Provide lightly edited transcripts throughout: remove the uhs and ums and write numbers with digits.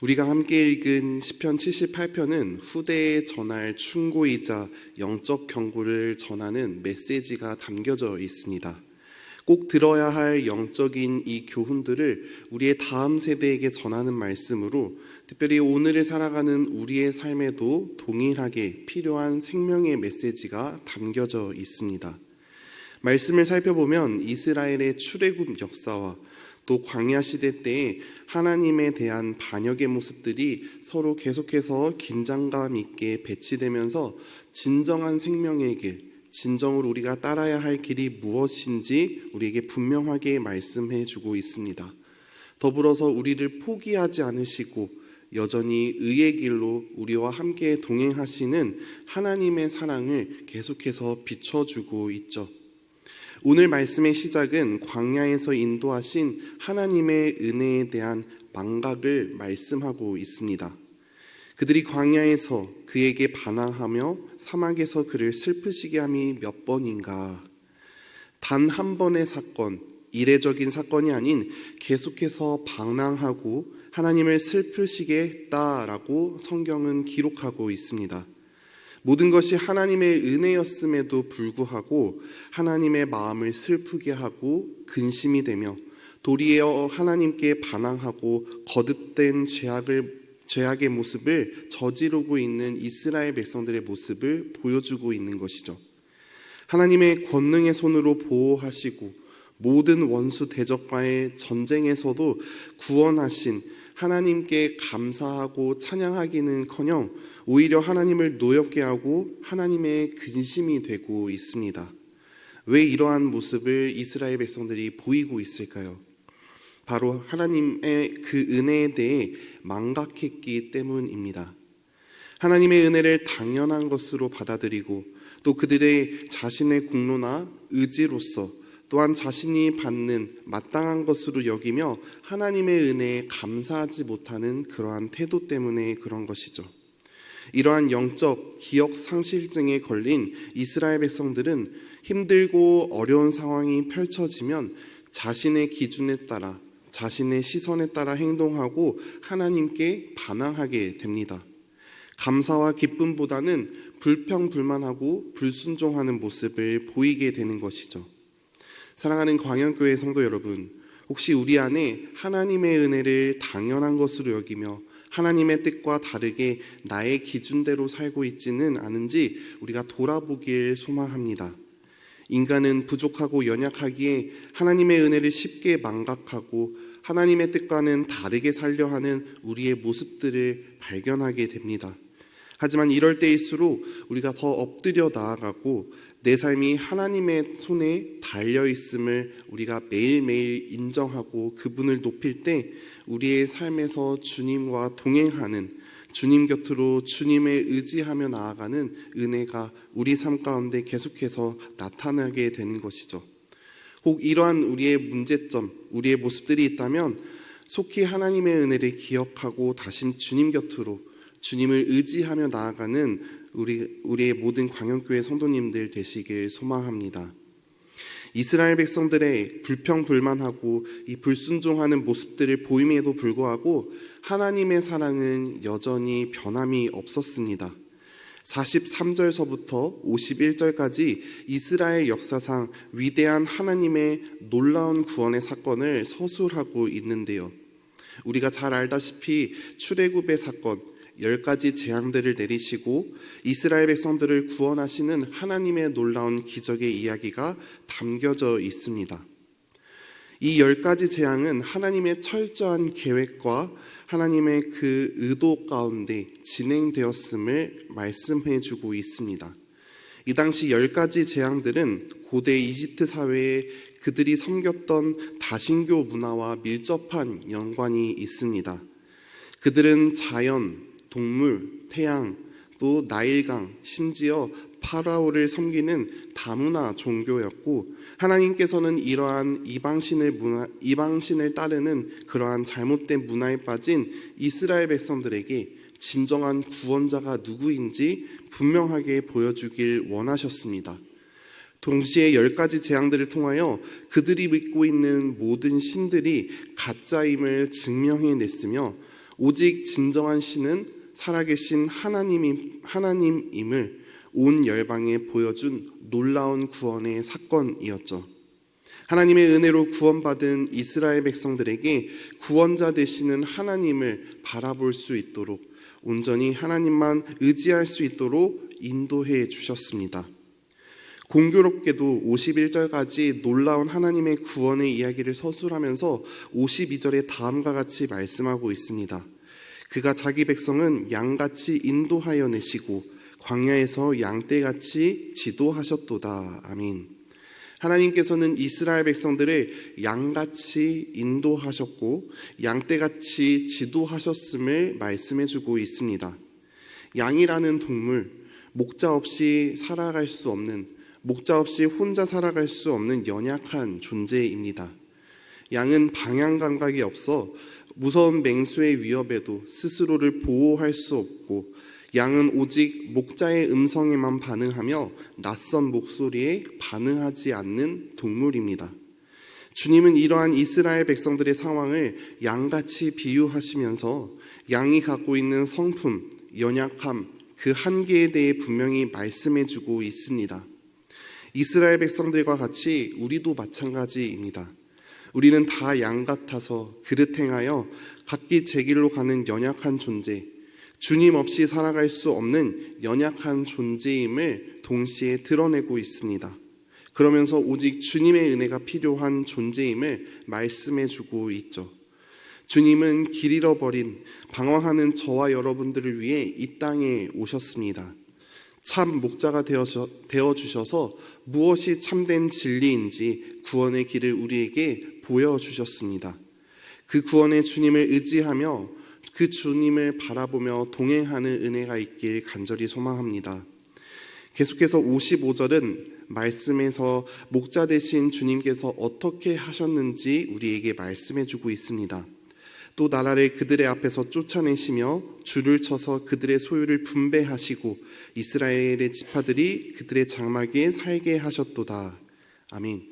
우리가 함께 읽은 시편 78편은 후대에 전할 충고이자 영적 경고를 전하는 메시지가 담겨져 있습니다. 꼭 들어야 할 영적인 이 교훈들을 우리의 다음 세대에게 전하는 말씀으로 특별히 오늘을 살아가는 우리의 삶에도 동일하게 필요한 생명의 메시지가 담겨져 있습니다. 말씀을 살펴보면 이스라엘의 출애굽 역사와 또 광야 시대 때에 하나님에 대한 반역의 모습들이 서로 계속해서 긴장감 있게 배치되면서 진정한 생명의 길, 진정으로 우리가 따라야 할 길이 무엇인지 우리에게 분명하게 말씀해 주고 있습니다. 더불어서 우리를 포기하지 않으시고 여전히 의의 길로 우리와 함께 동행하시는 하나님의 사랑을 계속해서 비춰주고 있죠. 오늘 말씀의 시작은 광야에서 인도하신 하나님의 은혜에 대한 망각을 말씀하고 있습니다. 그들이 광야에서 그에게 반항하며 사막에서 그를 슬프시게 함이 몇 번인가. 단 한 번의 사건, 이례적인 사건이 아닌 계속해서 반항하고 하나님을 슬프시게 했다라고 성경은 기록하고 있습니다. 모든 것이 하나님의 은혜였음에도 불구하고 하나님의 마음을 슬프게 하고 근심이 되며 도리어 하나님께 반항하고 거듭된 죄악의 모습을 저지르고 있는 이스라엘 백성들의 모습을 보여주고 있는 것이죠. 하나님의 권능의 손으로 보호하시고 모든 원수 대적과의 전쟁에서도 구원하신 하나님께 감사하고 찬양하기는커녕 오히려 하나님을 노엽게 하고 하나님의 근심이 되고 있습니다. 왜 이러한 모습을 이스라엘 백성들이 보이고 있을까요? 바로 하나님의 그 은혜에 대해 망각했기 때문입니다. 하나님의 은혜를 당연한 것으로 받아들이고 또 그들의 자신의 공로나 의지로서 또한 자신이 받는 마땅한 것으로 여기며 하나님의 은혜에 감사하지 못하는 그러한 태도 때문에 그런 것이죠. 이러한 영적 기억 상실증에 걸린 이스라엘 백성들은 힘들고 어려운 상황이 펼쳐지면 자신의 기준에 따라 자신의 시선에 따라 행동하고 하나님께 반항하게 됩니다. 감사와 기쁨보다는 불평불만하고 불순종하는 모습을 보이게 되는 것이죠. 사랑하는 광양교회 성도 여러분, 혹시 우리 안에 하나님의 은혜를 당연한 것으로 여기며 하나님의 뜻과 다르게 나의 기준대로 살고 있지는 않은지 우리가 돌아보길 소망합니다. 인간은 부족하고 연약하기에 하나님의 은혜를 쉽게 망각하고 하나님의 뜻과는 다르게 살려 하는 우리의 모습들을 발견하게 됩니다. 하지만 이럴 때일수록 우리가 더 엎드려 나아가고 내 삶이 하나님의 손에 달려있음을 우리가 매일매일 인정하고 그분을 높일 때 우리의 삶에서 주님과 동행하는, 주님 곁으로 주님을 의지하며 나아가는 은혜가 우리 삶 가운데 계속해서 나타나게 되는 것이죠. 혹 이러한 우리의 문제점, 우리의 모습들이 있다면 속히 하나님의 은혜를 기억하고 다시 주님 곁으로 주님을 의지하며 나아가는 우리의 모든 광영교회 성도님들 되시길 소망합니다. 이스라엘 백성들의 불평불만하고 이 불순종하는 모습들을 보임에도 불구하고 하나님의 사랑은 여전히 변함이 없었습니다. 43절서부터 51절까지 이스라엘 역사상 위대한 하나님의 놀라운 구원의 사건을 서술하고 있는데요. 우리가 잘 알다시피 출애굽의 사건, 10가지 재앙들을 내리시고 이스라엘 백성들을 구원하시는 하나님의 놀라운 기적의 이야기가 담겨져 있습니다. 이 10가지 재앙은 하나님의 철저한 계획과 하나님의 그 의도 가운데 진행되었음을 말씀해 주고 있습니다. 이 당시 10가지 재앙들은 고대 이집트 사회에 그들이 섬겼던 다신교 문화와 밀접한 연관이 있습니다. 그들은 자연, 동물, 태양, 또 나일강, 심지어 파라오를 섬기는 다문화 종교였고 하나님께서는 이러한 이방신을 따르는 그러한 잘못된 문화에 빠진 이스라엘 백성들에게 진정한 구원자가 누구인지 분명하게 보여주길 원하셨습니다. 동시에 10가지 재앙들을 통하여 그들이 믿고 있는 모든 신들이 가짜임을 증명해냈으며 오직 진정한 신은 살아계신 하나님임을 온 열방에 보여준 놀라운 구원의 사건이었죠. 하나님의 은혜로 구원받은 이스라엘 백성들에게 구원자 되시는 하나님을 바라볼 수 있도록, 온전히 하나님만 의지할 수 있도록 인도해 주셨습니다. 공교롭게도 51절까지 놀라운 하나님의 구원의 이야기를 서술하면서 52절에 다음과 같이 말씀하고 있습니다. 그가 자기 백성은 양같이 인도하여 내시고 광야에서 양떼같이 지도하셨도다. 아멘. 하나님께서는 이스라엘 백성들을 양같이 인도하셨고 양떼같이 지도하셨음을 말씀해주고 있습니다. 양이라는 동물, 목자 없이 살아갈 수 없는, 목자 없이 혼자 살아갈 수 없는 연약한 존재입니다. 양은 방향 감각이 없어 무서운 맹수의 위협에도 스스로를 보호할 수 없고, 양은 오직 목자의 음성에만 반응하며 낯선 목소리에 반응하지 않는 동물입니다. 주님은 이러한 이스라엘 백성들의 상황을 양같이 비유하시면서 양이 갖고 있는 성품, 연약함, 그 한계에 대해 분명히 말씀해주고 있습니다. 이스라엘 백성들과 같이 우리도 마찬가지입니다. 우리는 다 양 같아서 그릇 행하여 각기 제 길로 가는 연약한 존재, 주님 없이 살아갈 수 없는 연약한 존재임을 동시에 드러내고 있습니다. 그러면서 오직 주님의 은혜가 필요한 존재임을 말씀해주고 있죠. 주님은 길 잃어버린 방황하는 저와 여러분들을 위해 이 땅에 오셨습니다. 참 목자가 되어주셔서 무엇이 참된 진리인지 구원의 길을 우리에게 보여주셨습니다. 그 구원의 주님을 의지하며 그 주님을 바라보며 동행하는 은혜가 있길 간절히 소망합니다. 계속해서 55절은 말씀에서 목자 되신 주님께서 어떻게 하셨는지 우리에게 말씀해주고 있습니다. 또 나라를 그들의 앞에서 쫓아내시며 줄을 쳐서 그들의 소유를 분배하시고 이스라엘의 지파들이 그들의 장막에 살게 하셨도다. 아멘.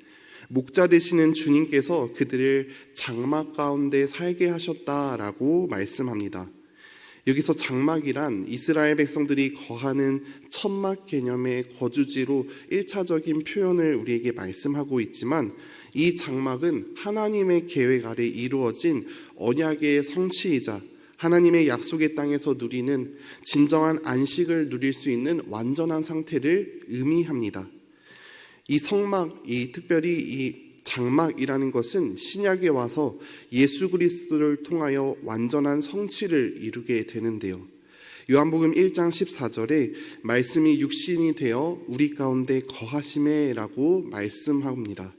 목자 되시는 주님께서 그들을 장막 가운데 살게 하셨다라고 말씀합니다. 여기서 장막이란 이스라엘 백성들이 거하는 천막 개념의 거주지로 1차적인 표현을 우리에게 말씀하고 있지만, 이 장막은 하나님의 계획 아래 이루어진 언약의 성취이자 하나님의 약속의 땅에서 누리는 진정한 안식을 누릴 수 있는 완전한 상태를 의미합니다. 이 성막, 특별히 이 장막이라는 것은 신약에 와서 예수 그리스도를 통하여 완전한 성취를 이루게 되는데요. 요한복음 1장 14절에 말씀이 육신이 되어 우리 가운데 거하시매라고 말씀합니다.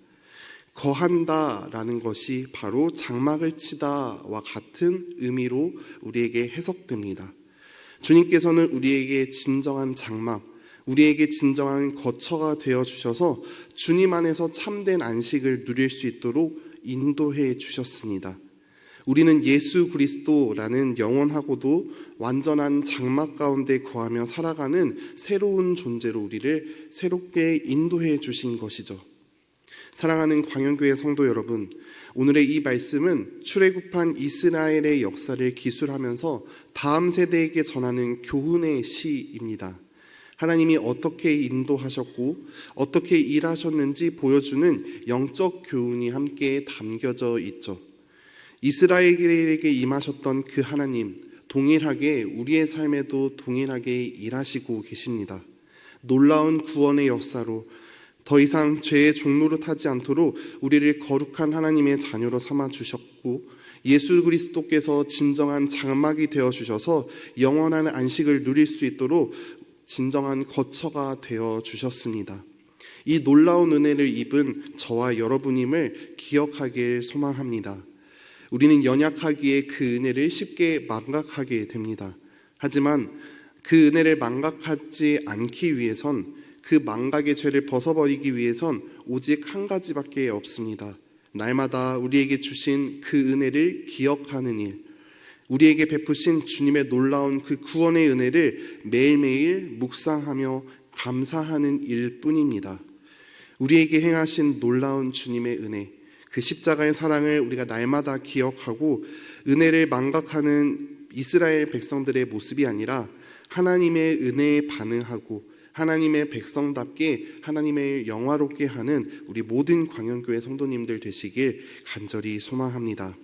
거한다라는 것이 바로 장막을 치다와 같은 의미로 우리에게 해석됩니다. 주님께서는 우리에게 진정한 장막, 우리에게 진정한 거처가 되어주셔서 주님 안에서 참된 안식을 누릴 수 있도록 인도해 주셨습니다. 우리는 예수 그리스도라는 영원하고도 완전한 장막 가운데 거하며 살아가는 새로운 존재로 우리를 새롭게 인도해 주신 것이죠. 사랑하는 광연교회 성도 여러분, 오늘의 이 말씀은 출애굽한 이스라엘의 역사를 기술하면서 다음 세대에게 전하는 교훈의 시입니다. 하나님이 어떻게 인도하셨고 어떻게 일하셨는지 보여주는 영적 교훈이 함께 담겨져 있죠. 이스라엘에게 임하셨던 그 하나님, 동일하게 우리의 삶에도 동일하게 일하시고 계십니다. 놀라운 구원의 역사로 더 이상 죄의 종노릇하지 않도록 우리를 거룩한 하나님의 자녀로 삼아주셨고, 예수 그리스도께서 진정한 장막이 되어주셔서 영원한 안식을 누릴 수 있도록 진정한 거처가 되어주셨습니다. 이 놀라운 은혜를 입은 저와 여러분임을 기억하길 소망합니다. 우리는 연약하기에 그 은혜를 쉽게 망각하게 됩니다. 하지만 그 은혜를 망각하지 않기 위해선, 그 망각의 죄를 벗어버리기 위해선 오직 한 가지밖에 없습니다. 날마다 우리에게 주신 그 은혜를 기억하는 일, 우리에게 베푸신 주님의 놀라운 그 구원의 은혜를 매일매일 묵상하며 감사하는 일뿐입니다. 우리에게 행하신 놀라운 주님의 은혜, 그 십자가의 사랑을 우리가 날마다 기억하고 은혜를 망각하는 이스라엘 백성들의 모습이 아니라 하나님의 은혜에 반응하고 하나님의 백성답게 하나님의 영화롭게 하는 우리 모든 광연교회 성도님들 되시길 간절히 소망합니다.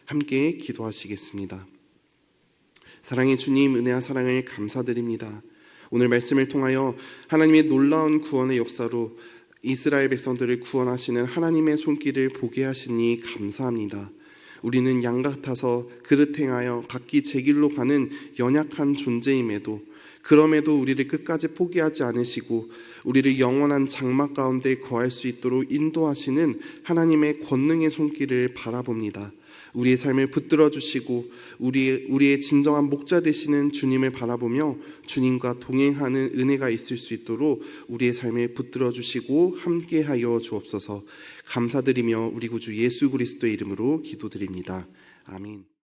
함께 기도하시겠습니다. 사랑의 주님, 은혜와 사랑을 감사드립니다. 오늘 말씀을 통하여 하나님의 놀라운 구원의 역사로 이스라엘 백성들을 구원하시는 하나님의 손길을 보게 하시니 감사합니다. 우리는 양 같아서 그릇 행하여 각기 제 길로 가는 연약한 존재임에도 그럼에도 우리를 끝까지 포기하지 않으시고 우리를 영원한 장막 가운데 거할 수 있도록 인도하시는 하나님의 권능의 손길을 바라봅니다. 우리의 삶을 붙들어 주시고 우리의 진정한 목자 되시는 주님을 바라보며 주님과 동행하는 은혜가 있을 수 있도록 우리의 삶을 붙들어 주시고 함께하여 주옵소서. 감사드리며 우리 구주 예수 그리스도의 이름으로 기도드립니다. 아멘.